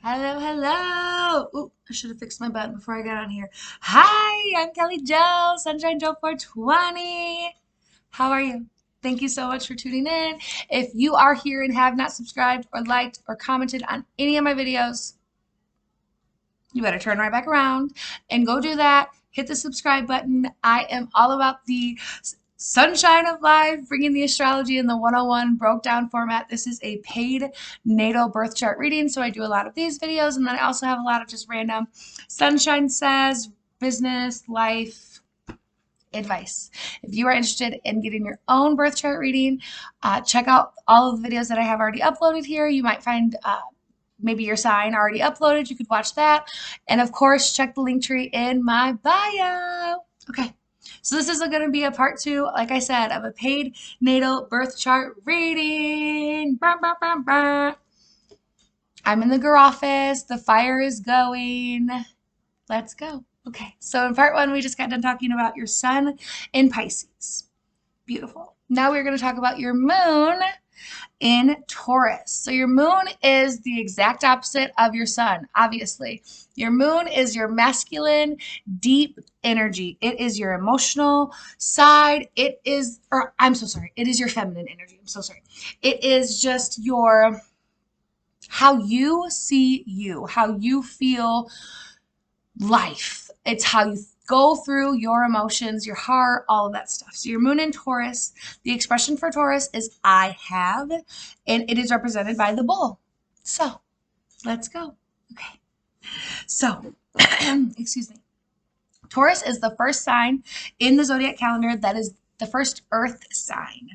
Hello, hello. Ooh, I should have fixed my button before I got on here. Hi, I'm Kelly Joe, Sunshine Joe 420. How are you? Thank you so much for tuning in. If you are here and have not subscribed or liked or commented on any of my videos, you better turn right back around and go do that. Hit the subscribe button. I am all about the sunshine of life, bringing the astrology in the 101 broke down format. This is a paid natal birth chart reading, so I do a lot of these videos, and then I also have a lot of just random sunshine says, business, life, advice. If you are interested in getting your own birth chart reading, check out all of the videos that I have already uploaded here. You might find maybe your sign already uploaded. You could watch that. And of course, check the link tree in my bio. Okay. So this is going to be a part two, like I said, of a paid natal birth chart reading. Bah, bah, bah, bah. I'm in the girl office. The fire is going. Let's go. Okay. So in part one, we just got done talking about your sun in Pisces. Beautiful. Now we're going to talk about your moon in Taurus. So your moon is the exact opposite of your sun, obviously. Your moon is your masculine, deep energy. It is your emotional side. It is, or I'm so sorry, it is your feminine energy. I'm so sorry. It is just your, how you see you, how you feel life. It's how you go through your emotions, your heart, all of that stuff. So your moon in Taurus, the expression for Taurus is I have, and it is represented by the bull. So let's go. Okay. So, excuse me. Taurus is the first sign in the zodiac calendar that is the first earth sign.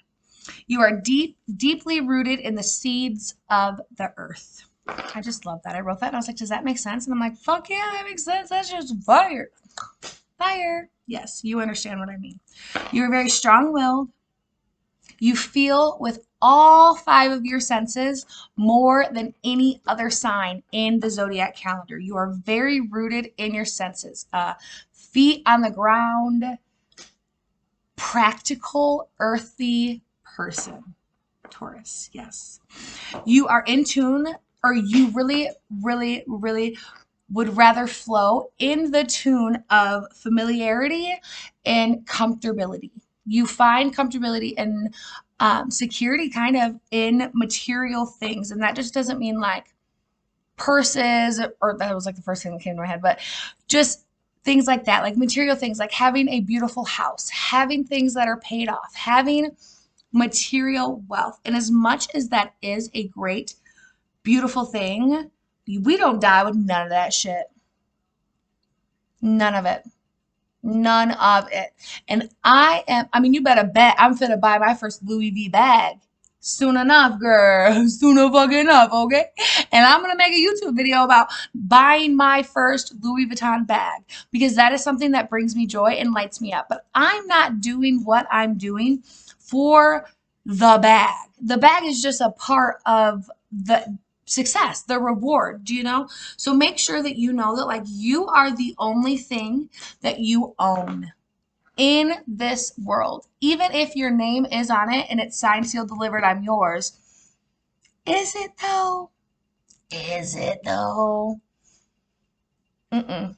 You are deeply rooted in the seeds of the earth. I just love that. I wrote that and I was like, does that make sense? And I'm like, fuck yeah, that makes sense. That's just fire. Fire. Yes, you understand what I mean. You're very strong-willed. You feel with all five of your senses more than any other sign in the zodiac calendar. You are very rooted in your senses. Feet on the ground, practical, earthy person. Taurus, yes. You are in tune, or you really, really, really would rather flow in the tune of familiarity and comfortability. You find comfortability and security kind of in material things. And that just doesn't mean like purses, or that was like the first thing that came to my head, but just things like that, like material things, like having a beautiful house, having things that are paid off, having material wealth. And as much as that is a great, beautiful thing, we don't die with none of that shit. None of it. None of it. And I mean, you better bet I'm finna buy my first Louis V bag. Soon enough, girl. Soon fucking enough, okay? And I'm gonna make a YouTube video about buying my first Louis Vuitton bag because that is something that brings me joy and lights me up. But I'm not doing what I'm doing for the bag. The bag is just a part of the success, the reward, do you know? So make sure that you know that like you are the only thing that you own in this world. Even if your name is on it and it's signed, sealed, delivered, I'm yours. Is it though? Is it though? Mm-mm.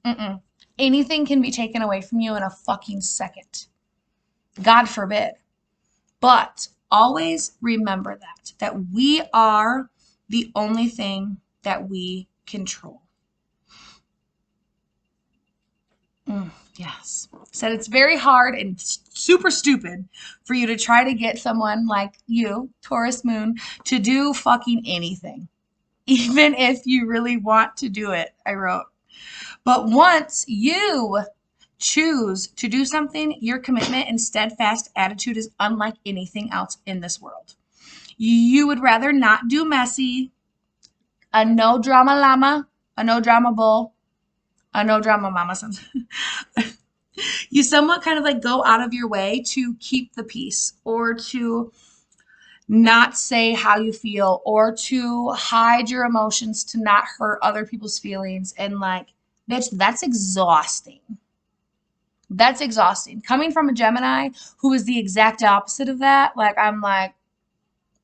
Mm-mm. Anything can be taken away from you in a fucking second. God forbid. But always remember that we are the only thing that we control. Yes. Said it's very hard and super stupid for you to try to get someone like you, Taurus Moon, to do fucking anything. Even if you really want to do it, I wrote. But once you choose to do something, your commitment and steadfast attitude is unlike anything else in this world. You would rather not do messy, a no drama llama, a no drama bull, a no drama mama. You somewhat kind of like go out of your way to keep the peace or to not say how you feel or to hide your emotions to not hurt other people's feelings. And like, bitch, that's exhausting. That's exhausting. Coming from a Gemini who is the exact opposite of that, like I'm like,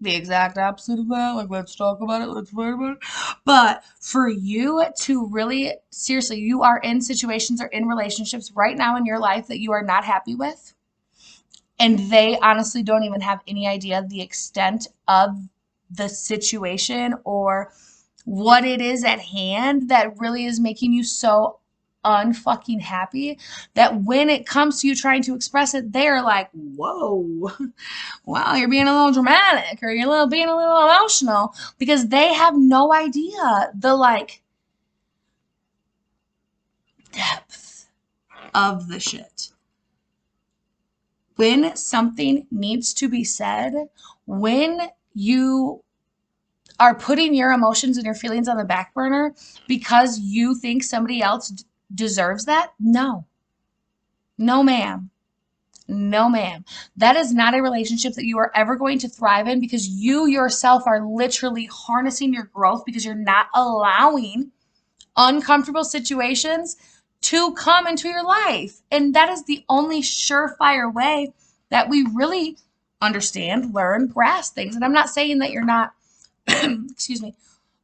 the exact opposite of that. Like, let's talk about it. Let's fight about it. But for you to really, seriously, you are in situations or in relationships right now in your life that you are not happy with. And they honestly don't even have any idea the extent of the situation or what it is at hand that really is making you so unfucking happy that when it comes to you trying to express it, they're like, whoa, wow, you're being a little dramatic or you're being a little emotional because they have no idea the like depth of the shit. When something needs to be said, when you are putting your emotions and your feelings on the back burner because you think somebody else deserves that, no. No, ma'am. No, ma'am. That is not a relationship that you are ever going to thrive in because you yourself are literally harnessing your growth because you're not allowing uncomfortable situations to come into your life. And that is the only surefire way that we really understand, learn, grasp things. And I'm not saying that you're not, excuse me,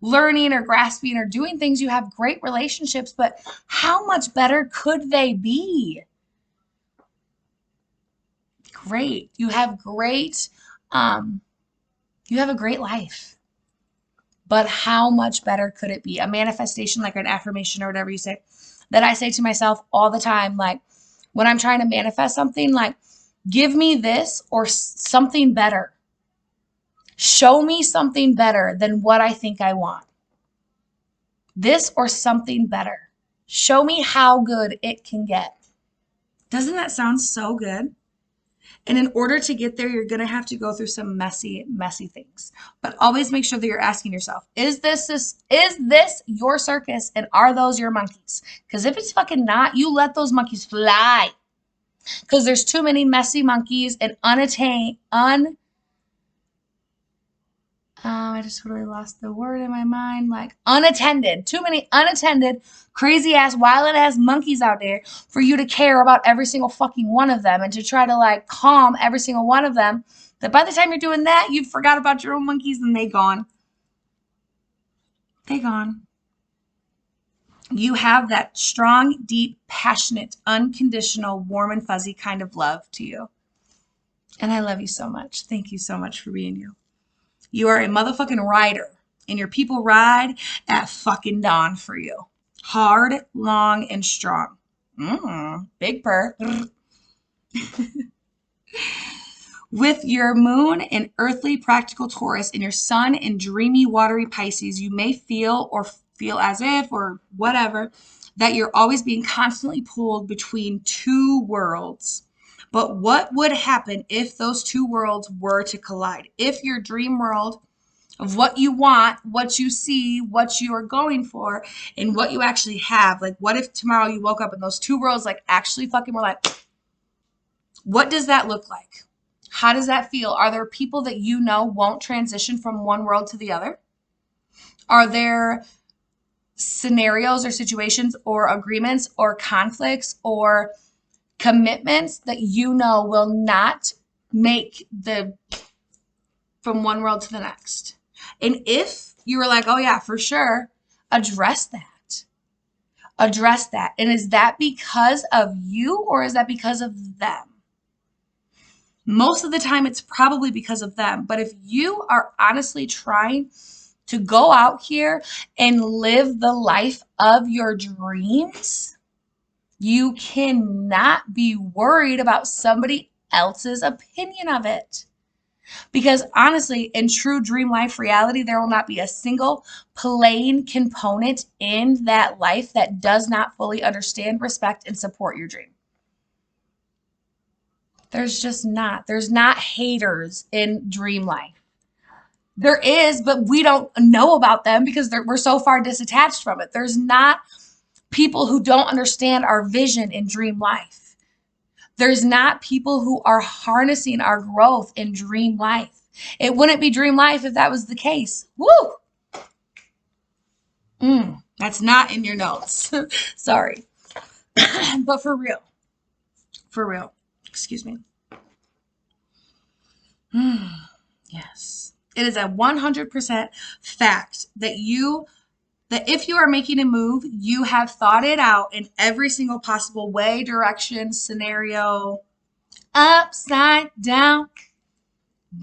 learning or grasping or doing things. You have great relationships, but how much better could they be? Great. You have a great life. But how much better could it be? A manifestation, like an affirmation or whatever you say, that I say to myself all the time, like when I'm trying to manifest something, like, give me this or something better. Show me something better than what I think I want. This or something better. Show me how good it can get. Doesn't that sound so good? And in order to get there, you're going to have to go through some messy, messy things. But always make sure that you're asking yourself, is this your circus and are those your monkeys? Because if it's fucking not, you let those monkeys fly. Because there's too many messy monkeys and I just totally lost the word in my mind. Like unattended. Too many unattended, crazy ass, wild ass monkeys out there for you to care about every single fucking one of them and to try to like calm every single one of them. That by the time you're doing that, you forgot about your own monkeys and they gone. They gone. You have that strong, deep, passionate, unconditional, warm and fuzzy kind of love to you. And I love you so much. Thank you so much for being you. You are a motherfucking rider, and your people ride at fucking dawn for you. Hard, long, and strong. Big purr. With your moon in earthly practical Taurus and your sun in dreamy watery Pisces, you may feel as if or whatever that you're always being constantly pulled between two worlds. But what would happen if those two worlds were to collide? If your dream world of what you want, what you see, what you are going for, and what you actually have. Like, what if tomorrow you woke up and those two worlds like actually fucking were like, what does that look like? How does that feel? Are there people that you know won't transition from one world to the other? Are there scenarios or situations or agreements or conflicts or commitments that you know will not make the from one world to the next? And if you were like, oh yeah, for sure, address that. Address that. And is that because of you or is that because of them? Most of the time, it's probably because of them. But if you are honestly trying to go out here and live the life of your dreams, you cannot be worried about somebody else's opinion of it. Because honestly, in true dream life reality, there will not be a single plain component in that life that does not fully understand, respect, and support your dream. There's just not. There's not haters in dream life. There is, but we don't know about them because we're so far disattached from it. There's not people who don't understand our vision in dream life. There's not people who are harnessing our growth in dream life. It wouldn't be dream life if that was the case. Woo! That's not in your notes. Sorry. But for real, excuse me. Yes. It is a 100% fact that if you are making a move, you have thought it out in every single possible way, direction, scenario, upside down.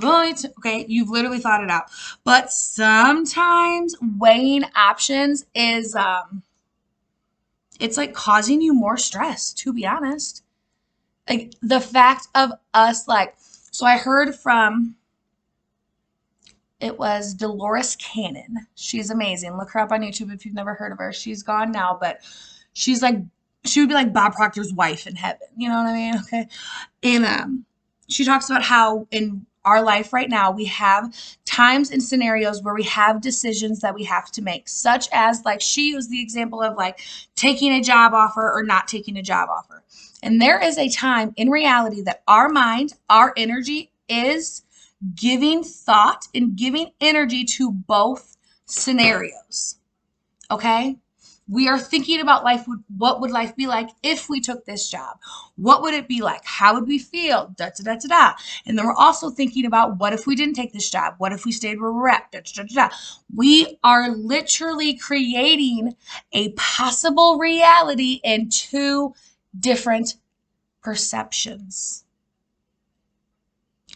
Okay, you've literally thought it out. But sometimes weighing options is it's like causing you more stress, to be honest. Like the fact of us so I heard from, it was Dolores Cannon. She's amazing. Look her up on YouTube if you've never heard of her. She's gone now, but she would be like Bob Proctor's wife in heaven. You know what I mean? Okay. And she talks about how in our life right now, we have times and scenarios where we have decisions that we have to make, such as she used the example of taking a job offer or not taking a job offer. And there is a time in reality that our mind, our energy is giving thought and giving energy to both scenarios. Okay? We are thinking about life. What would life be like if we took this job? What would it be like? How would we feel? Da, da, da, da, da. And then we're also thinking about what if we didn't take this job? What if we stayed where we're at? Da, da, da, da. We are literally creating a possible reality in two different perceptions.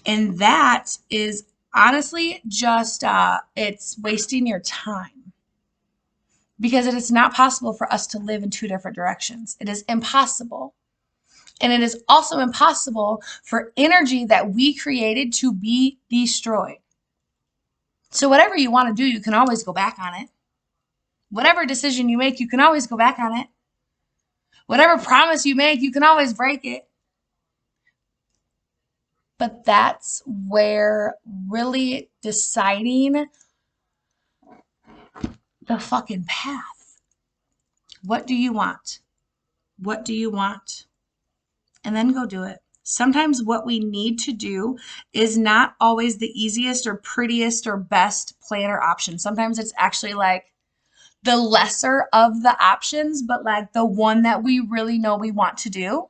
And that is honestly just, it's wasting your time. Because it is not possible for us to live in two different directions. It is impossible. And it is also impossible for energy that we created to be destroyed. So whatever you want to do, you can always go back on it. Whatever decision you make, you can always go back on it. Whatever promise you make, you can always break it. But that's where really deciding the fucking path. What do you want? What do you want? And then go do it. Sometimes what we need to do is not always the easiest or prettiest or best plan or option. Sometimes it's actually the lesser of the options, but the one that we really know we want to do.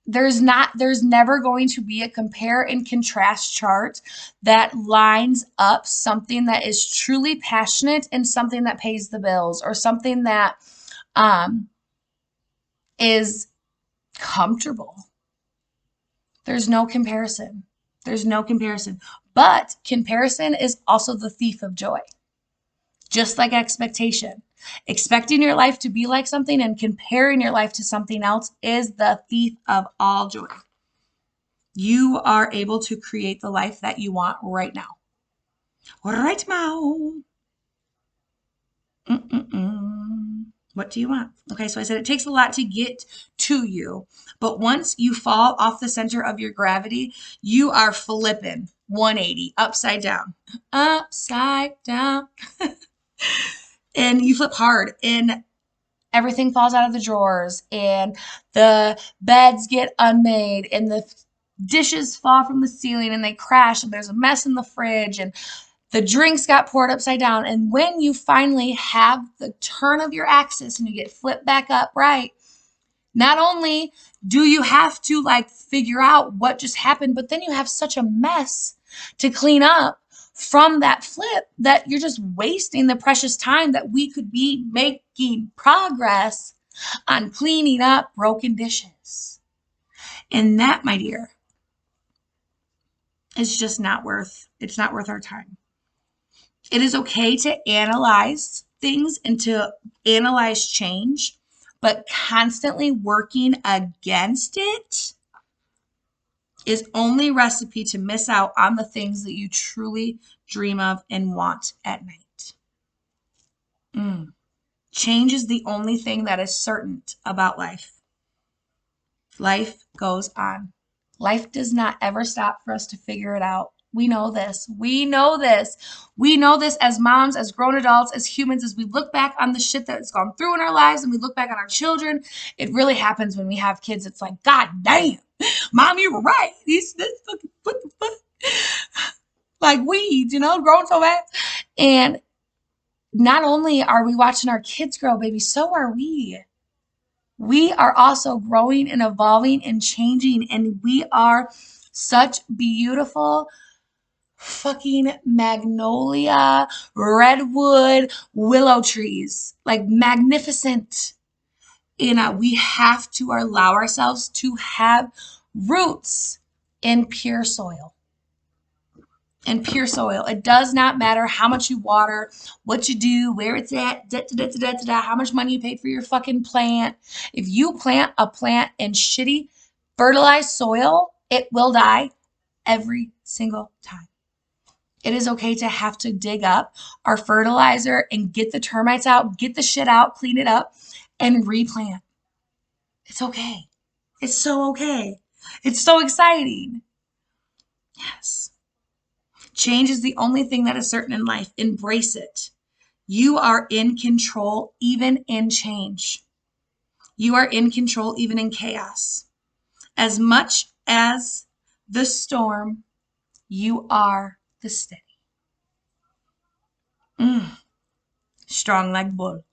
There's never going to be a compare and contrast chart that lines up something that is truly passionate and something that pays the bills or something that is comfortable. There's no comparison. There's no comparison. But comparison is also the thief of joy. Just like expectation. Expecting your life to be like something and comparing your life to something else is the thief of all joy. You are able to create the life that you want right now. Right now. What do you want? Okay, so I said it takes a lot to get to you. But once you fall off the center of your gravity, you are flipping 180, upside down. Upside down. And you flip hard and everything falls out of the drawers and the beds get unmade and the dishes fall from the ceiling and they crash and there's a mess in the fridge and the drinks got poured upside down. And when you finally have the turn of your axis and you get flipped back up right, not only do you have to figure out what just happened, but then you have such a mess to clean up from that flip that you're just wasting the precious time that we could be making progress on cleaning up broken dishes. And that, my dear, is just it's not worth our time. It is okay to analyze things and to analyze change, but constantly working against it is only recipe to miss out on the things that you truly dream of and want at night. Change is the only thing that is certain about life. Life goes on. Life does not ever stop for us to figure it out. We know this. We know this. We know this as moms, as grown adults, as humans, as we look back on the shit that's gone through in our lives and we look back on our children. It really happens when we have kids. It's like, God damn, Mom, you were right. This fucking, what the fuck? Like weeds, growing so fast. And not only are we watching our kids grow, baby, so are we. We are also growing and evolving and changing, and we are such beautiful fucking magnolia, redwood, willow trees. Like magnificent. We have to allow ourselves to have roots in pure soil. In pure soil. It does not matter how much you water, what you do, where it's at, how much money you paid for your fucking plant. If you plant a plant in shitty fertilized soil, it will die every single time. It is okay to have to dig up our fertilizer and get the termites out, get the shit out, clean it up, and replant. It's okay. It's so okay. It's so exciting. Yes. Change is the only thing that is certain in life. Embrace it. You are in control even in change. You are in control even in chaos. As much as the storm, you are the steady. Strong like bull.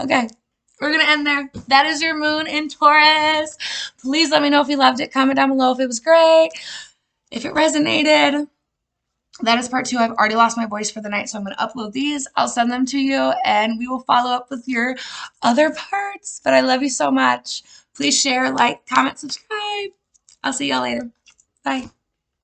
Okay. We're going to end there. That is your moon in Taurus. Please let me know if you loved it. Comment down below if it was great. If it resonated. That is part 2. I've already lost my voice for the night, so I'm going to upload these. I'll send them to you, and we will follow up with your other parts. But I love you so much. Please share, like, comment, subscribe. I'll see y'all later. Bye.